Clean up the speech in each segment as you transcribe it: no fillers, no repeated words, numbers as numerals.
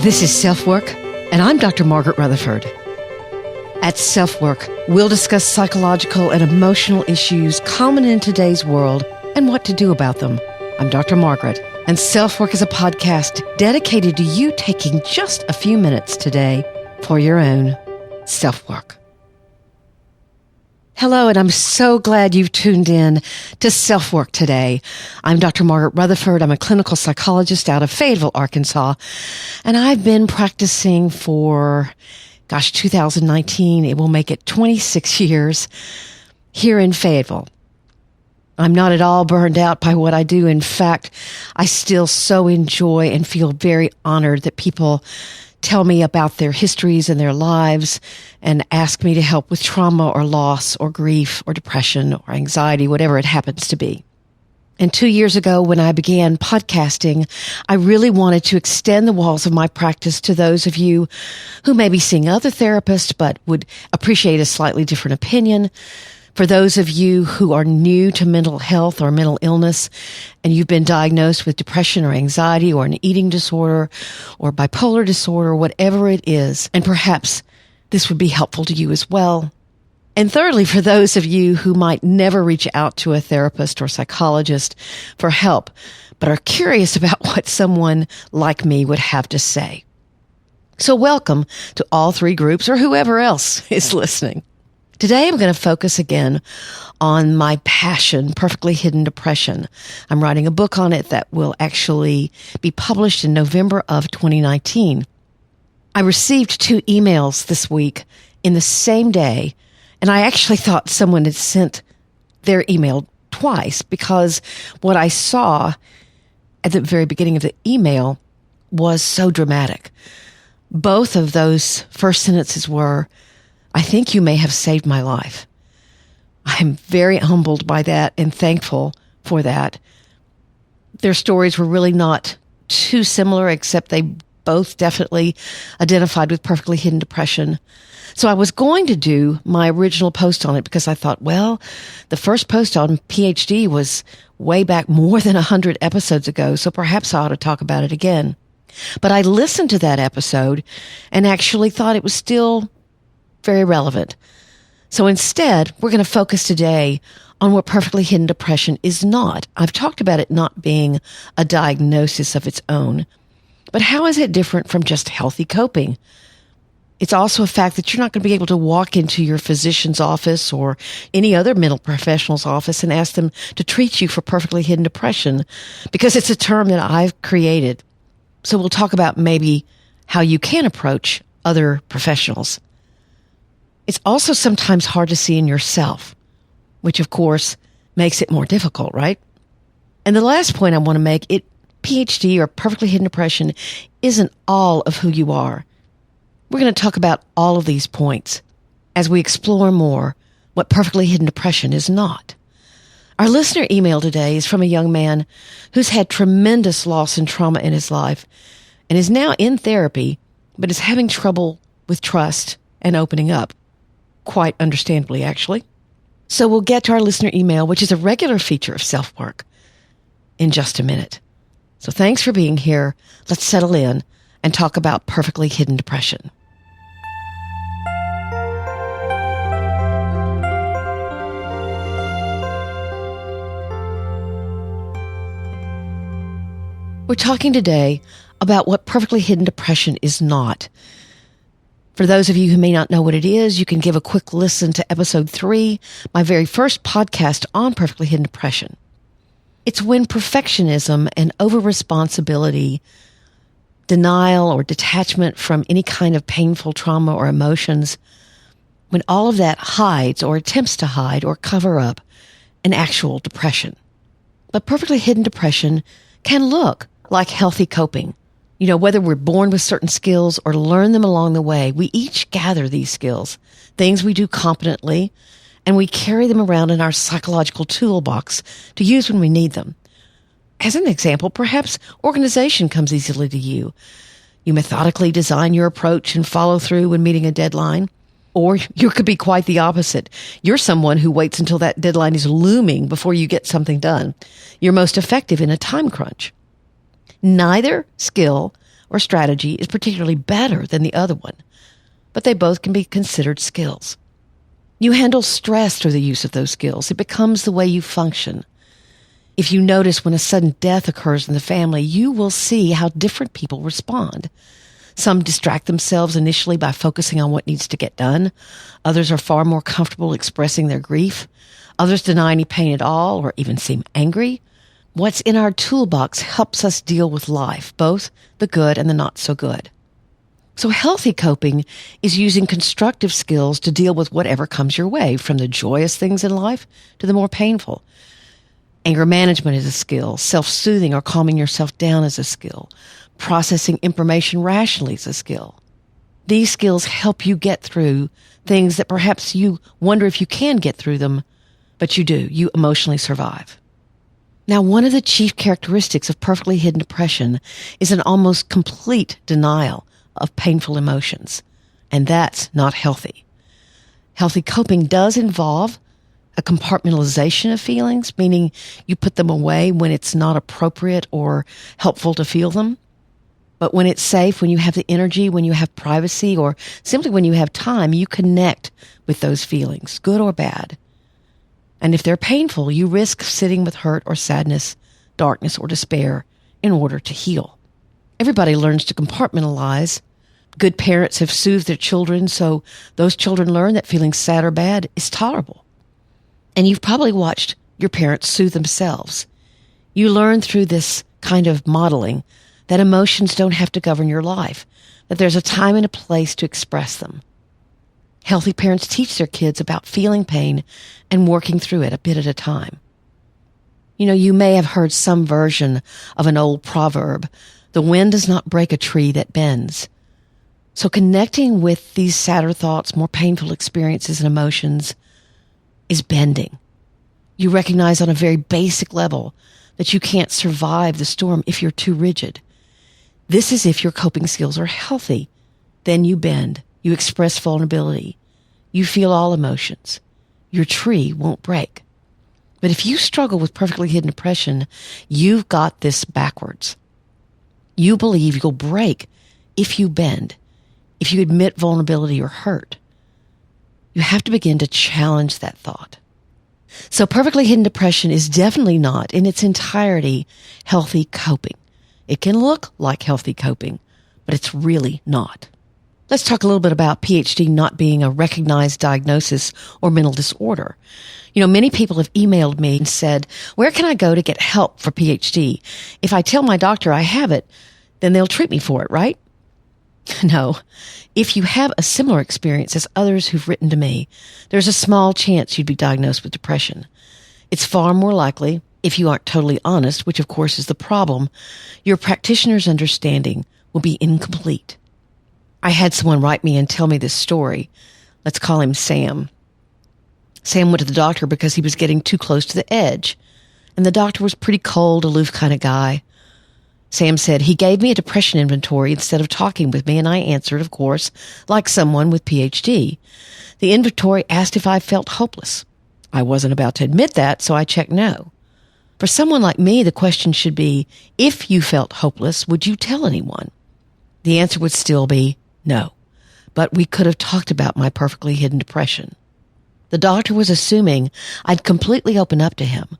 This is SelfWork, and I'm Dr. Margaret Rutherford. At SelfWork, we'll discuss psychological and emotional issues common in today's world and what to do about them. I'm Dr. Margaret, and SelfWork is a podcast dedicated to you taking just a few minutes today for your own self-work. Hello, and I'm so glad you've tuned in to SelfWork today. I'm Dr. Margaret Rutherford. I'm a clinical psychologist out of Fayetteville, Arkansas, and I've been practicing for, 2019. It will make it 26 years here in Fayetteville. I'm not at all burned out by what I do. In fact, I still so enjoy and feel very honored that people tell me about their histories and their lives and ask me to help with trauma or loss or grief or depression or anxiety, whatever it happens to be. And 2 years ago, when I began podcasting, I really wanted to extend the walls of my practice to those of you who may be seeing other therapists but would appreciate a slightly different opinion. For those of you who are new to mental health or mental illness and you've been diagnosed with depression or anxiety or an eating disorder or bipolar disorder, whatever it is, and perhaps this would be helpful to you as well. And thirdly, for those of you who might never reach out to a therapist or psychologist for help, but are curious about what someone like me would have to say. So welcome to all three groups or whoever else is listening. Today, I'm going to focus again on my passion, perfectly hidden depression. I'm writing a book on it that will actually be published in November of 2019. I received 2 emails this week in the same day, and I actually thought someone had sent their email twice because what I saw at the very beginning of the email was so dramatic. Both of those first sentences were, "I think you may have saved my life." I'm very humbled by that and thankful for that. Their stories were really not too similar, except they both definitely identified with perfectly hidden depression. So I was going to do my original post on it because I thought, well, the first post on PhD was way back more than 100 episodes ago, so perhaps I ought to talk about it again. But I listened to that episode and actually thought it was still very relevant. So instead, we're going to focus today on what perfectly hidden depression is not. I've talked about it not being a diagnosis of its own, but how is it different from just healthy coping? It's also a fact that you're not going to be able to walk into your physician's office or any other mental professional's office and ask them to treat you for perfectly hidden depression because it's a term that I've created. So we'll talk about maybe how you can approach other professionals. It's also sometimes hard to see in yourself, which of course makes it more difficult, right? And the last point I want to make, PhD or perfectly hidden depression isn't all of who you are. We're going to talk about all of these points as we explore more what perfectly hidden depression is not. Our listener email today is from a young man who's had tremendous loss and trauma in his life and is now in therapy, but is having trouble with trust and opening up. Quite understandably, actually. So we'll get to our listener email, which is a regular feature of SelfWork, in just a minute. So thanks for being here. Let's settle in and talk about perfectly hidden depression. We're talking today about what perfectly hidden depression is not. For those of you who may not know what it is, you can give a quick listen to episode 3, my very first podcast on perfectly hidden depression. It's when perfectionism and over-responsibility, denial or detachment from any kind of painful trauma or emotions, when all of that hides or attempts to hide or cover up an actual depression. But perfectly hidden depression can look like healthy coping. You know, whether we're born with certain skills or learn them along the way, we each gather these skills, things we do competently, and we carry them around in our psychological toolbox to use when we need them. As an example, perhaps organization comes easily to you. You methodically design your approach and follow through when meeting a deadline. Or you could be quite the opposite. You're someone who waits until that deadline is looming before you get something done. You're most effective in a time crunch. Neither skill or strategy is particularly better than the other one, but they both can be considered skills. You handle stress through the use of those skills. It becomes the way you function. If you notice when a sudden death occurs in the family, you will see how different people respond. Some distract themselves initially by focusing on what needs to get done. Others are far more comfortable expressing their grief. Others deny any pain at all or even seem angry. What's in our toolbox helps us deal with life, both the good and the not so good. So healthy coping is using constructive skills to deal with whatever comes your way, from the joyous things in life to the more painful. Anger management is a skill. Self-soothing or calming yourself down is a skill. Processing information rationally is a skill. These skills help you get through things that perhaps you wonder if you can get through them, but you do. You emotionally survive. Now, one of the chief characteristics of perfectly hidden depression is an almost complete denial of painful emotions, and that's not healthy. Healthy coping does involve a compartmentalization of feelings, meaning you put them away when it's not appropriate or helpful to feel them. But when it's safe, when you have the energy, when you have privacy, or simply when you have time, you connect with those feelings, good or bad. And if they're painful, you risk sitting with hurt or sadness, darkness or despair in order to heal. Everybody learns to compartmentalize. Good parents have soothed their children, so those children learn that feeling sad or bad is tolerable. And you've probably watched your parents soothe themselves. You learn through this kind of modeling that emotions don't have to govern your life, that there's a time and a place to express them. Healthy parents teach their kids about feeling pain and working through it a bit at a time. You know, you may have heard some version of an old proverb, "The wind does not break a tree that bends." So connecting with these sadder thoughts, more painful experiences and emotions is bending. You recognize on a very basic level that you can't survive the storm if you're too rigid. This is if your coping skills are healthy. Then you bend. You express vulnerability. You feel all emotions. Your tree won't break. But if you struggle with perfectly hidden depression, you've got this backwards. You believe you'll break if you bend, if you admit vulnerability or hurt. You have to begin to challenge that thought. So perfectly hidden depression is definitely not, in its entirety, healthy coping. It can look like healthy coping, but it's really not. Let's talk a little bit about PhD not being a recognized diagnosis or mental disorder. You know, many people have emailed me and said, "Where can I go to get help for PhD? If I tell my doctor I have it, then they'll treat me for it, right?" No. If you have a similar experience as others who've written to me, there's a small chance you'd be diagnosed with depression. It's far more likely, if you aren't totally honest, which of course is the problem, your practitioner's understanding will be incomplete. I had someone write me and tell me this story. Let's call him Sam. Sam went to the doctor because he was getting too close to the edge, and the doctor was a pretty cold, aloof kind of guy. Sam said, "He gave me a depression inventory instead of talking with me, and I answered, of course, like someone with PhD. The inventory asked if I felt hopeless. I wasn't about to admit that, so I checked no. For someone like me, the question should be, if you felt hopeless, would you tell anyone?" The answer would still be no, but we could have talked about my perfectly hidden depression. The doctor was assuming I'd completely open up to him.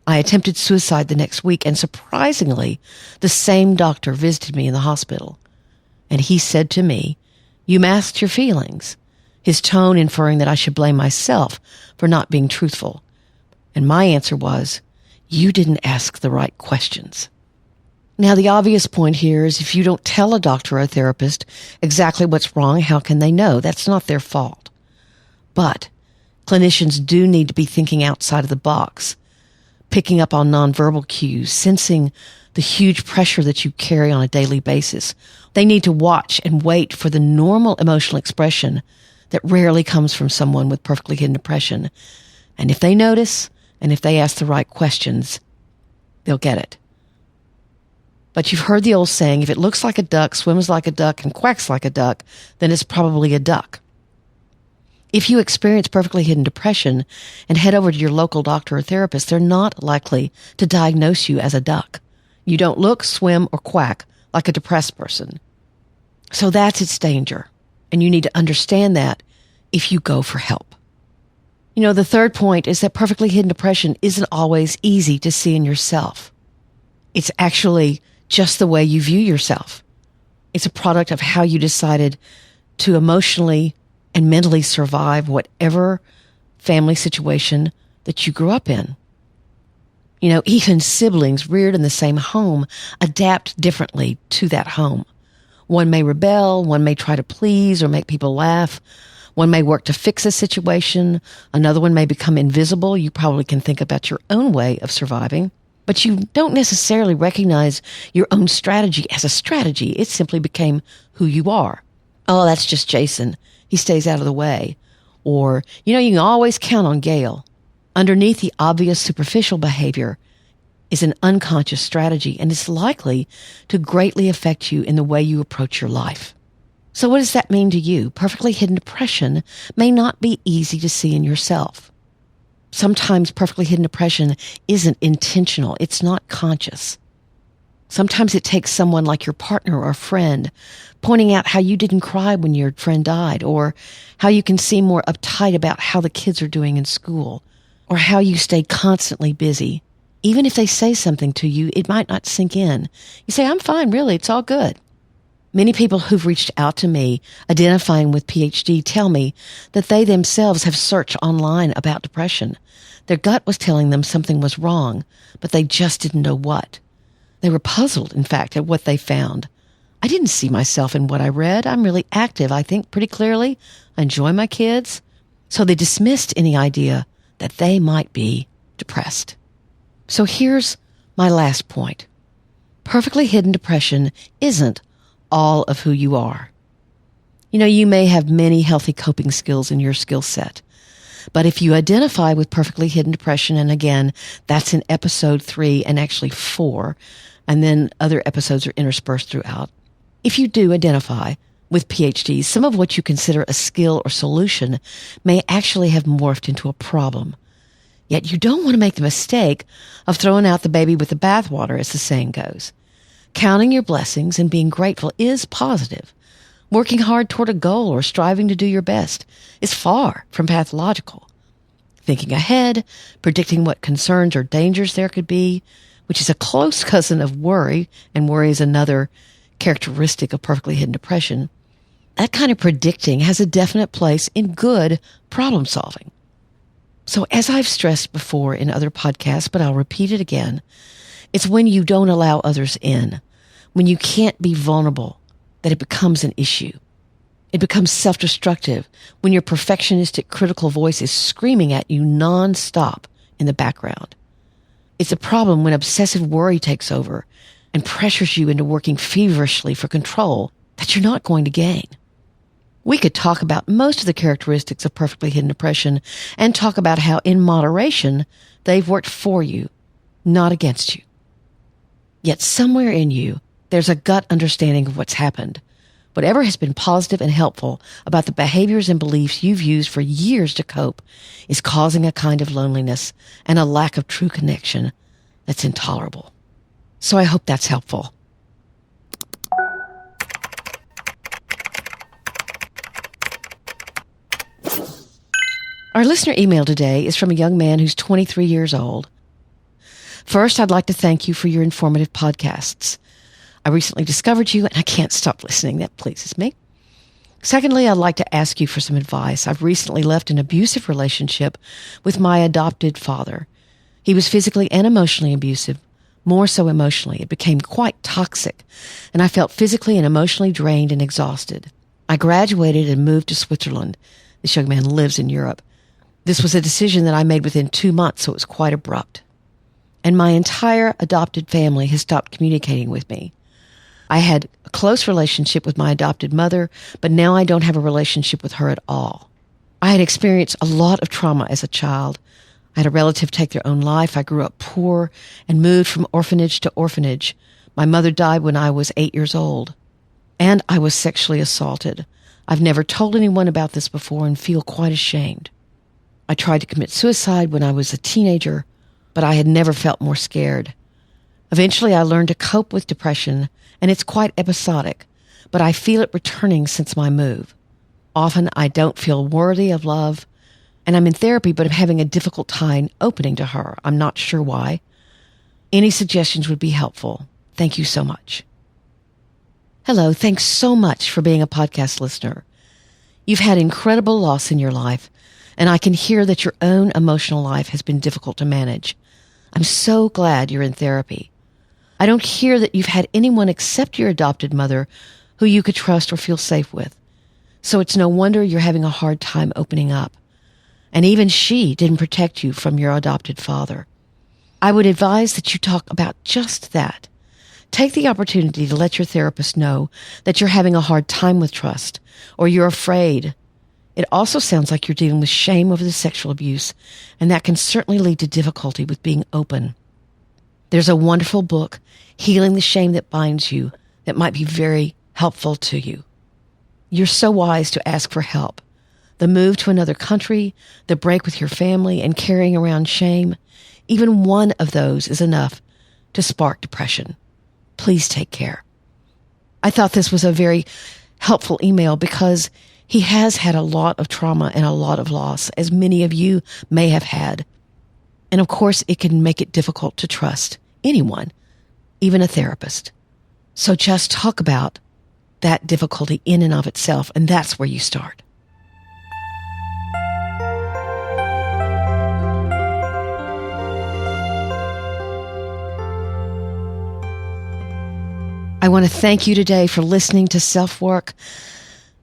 I attempted suicide the next week, and surprisingly, the same doctor visited me in the hospital. And he said to me, "You masked your feelings," his tone inferring that I should blame myself for not being truthful. And my answer was, "You didn't ask the right questions." Now, the obvious point here is if you don't tell a doctor or a therapist exactly what's wrong, how can they know? That's not their fault. But clinicians do need to be thinking outside of the box, picking up on nonverbal cues, sensing the huge pressure that you carry on a daily basis. They need to watch and wait for the normal emotional expression that rarely comes from someone with perfectly hidden depression. And if they notice, and if they ask the right questions, they'll get it. But you've heard the old saying, if it looks like a duck, swims like a duck, and quacks like a duck, then it's probably a duck. If you experience perfectly hidden depression and head over to your local doctor or therapist, they're not likely to diagnose you as a duck. You don't look, swim, or quack like a depressed person. So that's its danger. And you need to understand that if you go for help. The third point is that perfectly hidden depression isn't always easy to see in yourself. It's actually just the way you view yourself. It's a product of how you decided to emotionally and mentally survive whatever family situation that you grew up in. Even siblings reared in the same home adapt differently to that home. One may rebel, one may try to please or make people laugh. One may work to fix a situation. Another one may become invisible. You probably can think about your own way of surviving, but you don't necessarily recognize your own strategy as a strategy. It simply became who you are. Oh, that's just Jason. He stays out of the way. Or, you can always count on Gail. Underneath the obvious superficial behavior is an unconscious strategy, and it's likely to greatly affect you in the way you approach your life. So what does that mean to you? Perfectly hidden depression may not be easy to see in yourself. Sometimes perfectly hidden depression isn't intentional. It's not conscious. Sometimes it takes someone like your partner or friend pointing out how you didn't cry when your friend died, or how you can seem more uptight about how the kids are doing in school, or how you stay constantly busy. Even if they say something to you, it might not sink in. You say, I'm fine, really, it's all good. Many people who've reached out to me identifying with PhD tell me that they themselves have searched online about depression. Their gut was telling them something was wrong, but they just didn't know what. They were puzzled, in fact, at what they found. I didn't see myself in what I read. I'm really active. I think pretty clearly. I enjoy my kids. So they dismissed any idea that they might be depressed. So here's my last point. Perfectly hidden depression isn't all of who you are. You may have many healthy coping skills in your skill set. But if you identify with perfectly hidden depression, and again, that's in episode 3 and actually 4, and then other episodes are interspersed throughout. If you do identify with PhDs, some of what you consider a skill or solution may actually have morphed into a problem. Yet you don't want to make the mistake of throwing out the baby with the bathwater, as the saying goes. Counting your blessings and being grateful is positive. Working hard toward a goal or striving to do your best is far from pathological. Thinking ahead, predicting what concerns or dangers there could be, which is a close cousin of worry, and worry is another characteristic of perfectly hidden depression, that kind of predicting has a definite place in good problem solving. So as I've stressed before in other podcasts, but I'll repeat it again, it's when you don't allow others in, when you can't be vulnerable, that it becomes an issue. It becomes self-destructive when your perfectionistic critical voice is screaming at you nonstop in the background. It's a problem when obsessive worry takes over and pressures you into working feverishly for control that you're not going to gain. We could talk about most of the characteristics of perfectly hidden depression and talk about how, in moderation, they've worked for you, not against you. Yet somewhere in you, there's a gut understanding of what's happened. Whatever has been positive and helpful about the behaviors and beliefs you've used for years to cope is causing a kind of loneliness and a lack of true connection that's intolerable. So I hope that's helpful. Our listener email today is from a young man who's 23 years old. First, I'd like to thank you for your informative podcasts. I recently discovered you, and I can't stop listening. That pleases me. Secondly, I'd like to ask you for some advice. I've recently left an abusive relationship with my adopted father. He was physically and emotionally abusive, more so emotionally. It became quite toxic, and I felt physically and emotionally drained and exhausted. I graduated and moved to Switzerland. This young man lives in Europe. This was a decision that I made within 2 months, so it was quite abrupt. And my entire adopted family has stopped communicating with me. I had a close relationship with my adopted mother, but now I don't have a relationship with her at all. I had experienced a lot of trauma as a child. I had a relative take their own life. I grew up poor and moved from orphanage to orphanage. My mother died when I was 8 years old. And I was sexually assaulted. I've never told anyone about this before and feel quite ashamed. I tried to commit suicide when I was a teenager, but I had never felt more scared. Eventually, I learned to cope with depression, and it's quite episodic, but I feel it returning since my move. Often, I don't feel worthy of love, and I'm in therapy, but I'm having a difficult time opening to her. I'm not sure why. Any suggestions would be helpful. Thank you so much. Hello, thanks so much for being a podcast listener. You've had incredible loss in your life, and I can hear that your own emotional life has been difficult to manage. I'm so glad you're in therapy. I don't hear that you've had anyone except your adopted mother who you could trust or feel safe with. So it's no wonder you're having a hard time opening up. And even she didn't protect you from your adopted father. I would advise that you talk about just that. Take the opportunity to let your therapist know that you're having a hard time with trust or you're afraid. It also sounds like you're dealing with shame over the sexual abuse, and that can certainly lead to difficulty with being open. There's a wonderful book, Healing the Shame That Binds You, that might be very helpful to you. You're so wise to ask for help. The move to another country, the break with your family, and carrying around shame, even one of those is enough to spark depression. Please take care. I thought this was a very helpful email because he has had a lot of trauma and a lot of loss, as many of you may have had. And of course, it can make it difficult to trust anyone, even a therapist. So just talk about that difficulty in and of itself, and that's where you start. I want to thank you today for listening to SelfWork.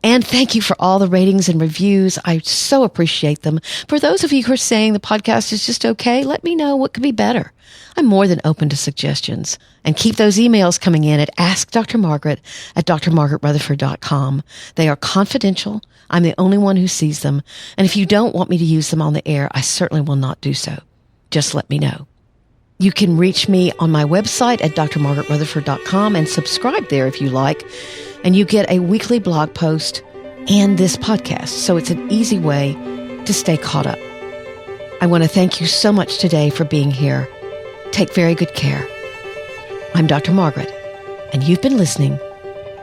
And thank you for all the ratings and reviews. I so appreciate them. For those of you who are saying the podcast is just okay, let me know what could be better. I'm more than open to suggestions. And keep those emails coming in at askdrmargaret@drmargaretrutherford.com. They are confidential. I'm the only one who sees them. And if you don't want me to use them on the air, I certainly will not do so. Just let me know. You can reach me on my website at drmargaretrutherford.com and subscribe there if you like. And you get a weekly blog post and this podcast. So it's an easy way to stay caught up. I want to thank you so much today for being here. Take very good care. I'm Dr. Margaret, and you've been listening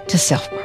to SelfWork.